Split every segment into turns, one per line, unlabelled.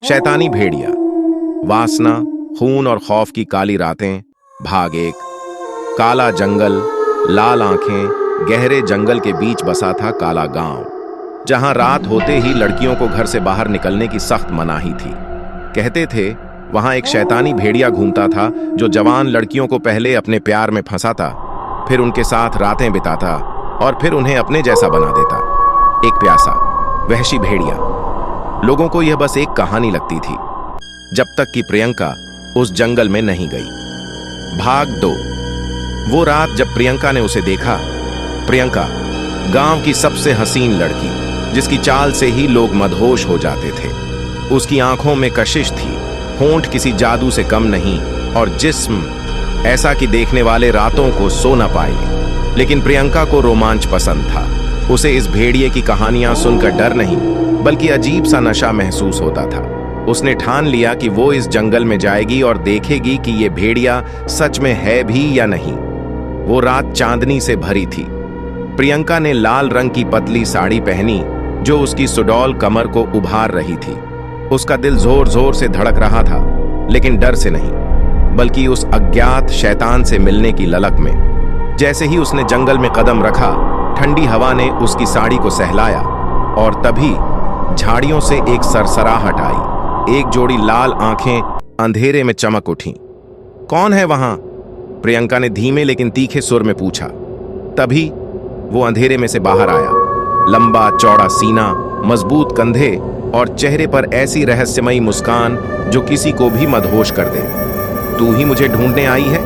शैतानी भेड़िया। वासना, खून और खौफ की काली रातें। भाग एक। काला जंगल, लाल आंखें। गहरे जंगल के बीच बसा था काला गांव, जहां रात होते ही लड़कियों को घर से बाहर निकलने की सख्त मनाही थी। कहते थे वहां एक शैतानी भेड़िया घूमता था जो जवान लड़कियों को पहले अपने प्यार में फंसाता, फिर उनके साथ रातें बिताता और फिर उन्हें अपने जैसा बना देता। एक प्यासा, वहशी भेड़िया। लोगों को यह बस एक कहानी लगती थी, जब तक कि प्रियंका उस जंगल में नहीं गई। भाग 2। वो रात जब प्रियंका ने उसे देखा। प्रियंका, गांव की सबसे हसीन लड़की, जिसकी चाल से ही लोग मदहोश हो जाते थे। उसकी आंखों में कशिश थी, होंठ किसी जादू से कम नहीं और जिस्म ऐसा कि देखने वाले रातों को सो न पाए। लेकिन प्रियंका को रोमांच पसंद था। उसे इस भेड़िए की कहानियां सुनकर डर नहीं, बल्कि अजीब सा नशा महसूस होता था। उसने ठान लिया कि वो इस जंगल में जाएगी और देखेगी कि ये भेड़िया सच में है भी या नहीं। वो रात चांदनी से भरी थी। प्रियंका ने लाल रंग की पतली साड़ी पहनी जो उसकी सुडौल कमर को उभार रही थी। उसका दिल जोर जोर से धड़क रहा था, लेकिन डर से नहीं, बल्कि उस अज्ञात शैतान से मिलने की ललक में। जैसे ही उसने जंगल में कदम रखा, ठंडी हवा ने उसकी साड़ी को सहलाया और तभी झाड़ियों से एक सरसराहट आई। एक जोड़ी लाल आंखें अंधेरे में चमक उठीं। कौन है वहां? प्रियंका ने धीमे लेकिन तीखे सुर में पूछा। तभी वो अंधेरे में से बाहर आया। लंबा चौड़ा सीना, मजबूत कंधे और चेहरे पर ऐसी रहस्यमयी मुस्कान जो किसी को भी मदहोश कर दे। तू ही मुझे ढूंढने आई है?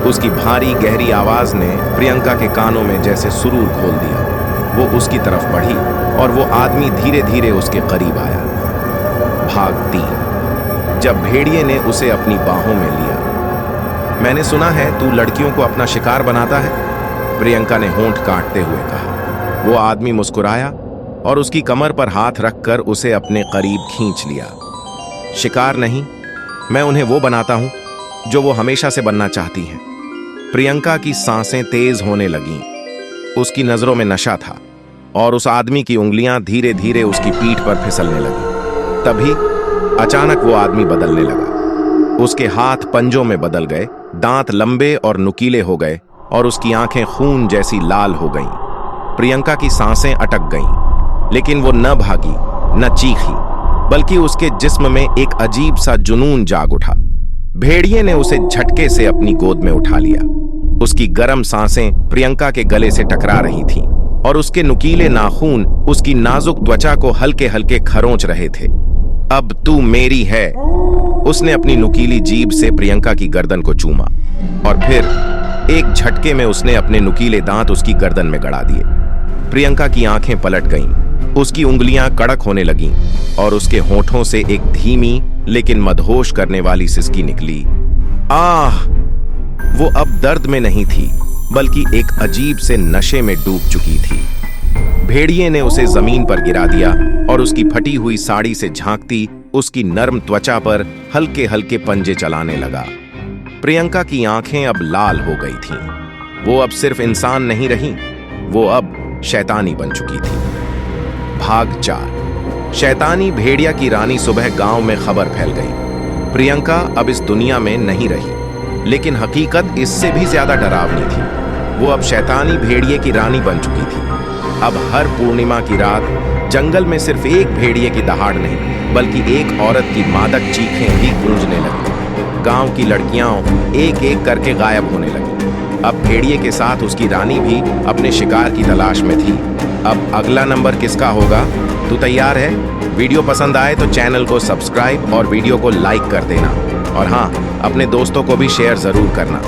उसकी भारी गहरी आवाज ने प्रियंका के कानों में जैसे सुरूर खोल दिया। वो उसकी तरफ बढ़ी और वो आदमी धीरे धीरे उसके करीब आया। भाग 3। जब भेड़िए ने उसे अपनी बाहों में लिया। मैंने सुना है तू लड़कियों को अपना शिकार बनाता है, प्रियंका ने होंठ काटते हुए कहा। वो आदमी मुस्कुराया और उसकी कमर पर हाथ रखकर उसे अपने करीब खींच लिया। शिकार नहीं, मैं उन्हें वो बनाता हूं जो वो हमेशा से बनना चाहती हैं। प्रियंका की सांसें तेज होने लगीं। उसकी नजरों में नशा था और उस आदमी की उंगलियां धीरे धीरे उसकी पीठ पर फिसलने लगी। तभी अचानक वो आदमी बदलने लगा। उसके हाथ पंजों में बदल गए, दांत लंबे और नुकीले हो गए और उसकी आंखें खून जैसी लाल हो गईं। प्रियंका की सांसें अटक गईं, लेकिन वो न भागी न चीखी, बल्कि उसके जिस्म में एक अजीब सा जुनून जाग उठा। भेड़िए ने उसे झटके से अपनी गोद में उठा लिया। उसकी गर्म सांसें प्रियंका के गले से टकरा रही थीं और उसके नुकीले नाखून उसकी नाजुक त्वचा को हल्के हल्के खरोंच रहे थे। अब तू मेरी है। उसने अपनी नुकीली जीभ से प्रियंका की गर्दन को चूमा और फिर एक झटके में उसने अपने नुकीले दांत उसकी गर्दन में गड़ा दिए। प्रियंका की आंखें पलट गईं, उसकी उंगलियां कड़क होने लगीं और उसके होठों से एक धीमी लेकिन मदहोश करने वाली सिसकी निकली। आह! वो अब दर्द में नहीं थी, बल्कि एक अजीब से नशे में डूब चुकी थी। भेड़िए ने उसे जमीन पर गिरा दिया और उसकी फटी हुई साड़ी से झांकती उसकी नर्म त्वचा पर हल्के हल्के पंजे चलाने लगा। प्रियंका की आंखें अब लाल हो गई थीं। वो अब सिर्फ इंसान नहीं रही, वो अब शैतानी बन चुकी थी। भाग 4। शैतानी भेड़िया की रानी सुबह गांव में खबर फैल गई। प्रियंका अब इस दुनिया में नहीं रही, लेकिन हकीकत इससे भी ज्यादा डरावनी थी। वो अब शैतानी भेड़िए की रानी बन चुकी थी। अब हर पूर्णिमा की रात जंगल में सिर्फ एक भेड़िए की दहाड़ नहीं, बल्कि एक औरत की मादक चीखें भी गूंजने लगी। गांव की लड़कियां एक एक करके गायब होने लगी। अब भेड़िए के साथ उसकी रानी भी अपने शिकार की तलाश में थी। अब अगला नंबर किसका होगा? तू तैयार है? वीडियो पसंद आए तो चैनल को सब्सक्राइब और वीडियो को लाइक कर देना, और हाँ, अपने दोस्तों को भी शेयर जरूर करना।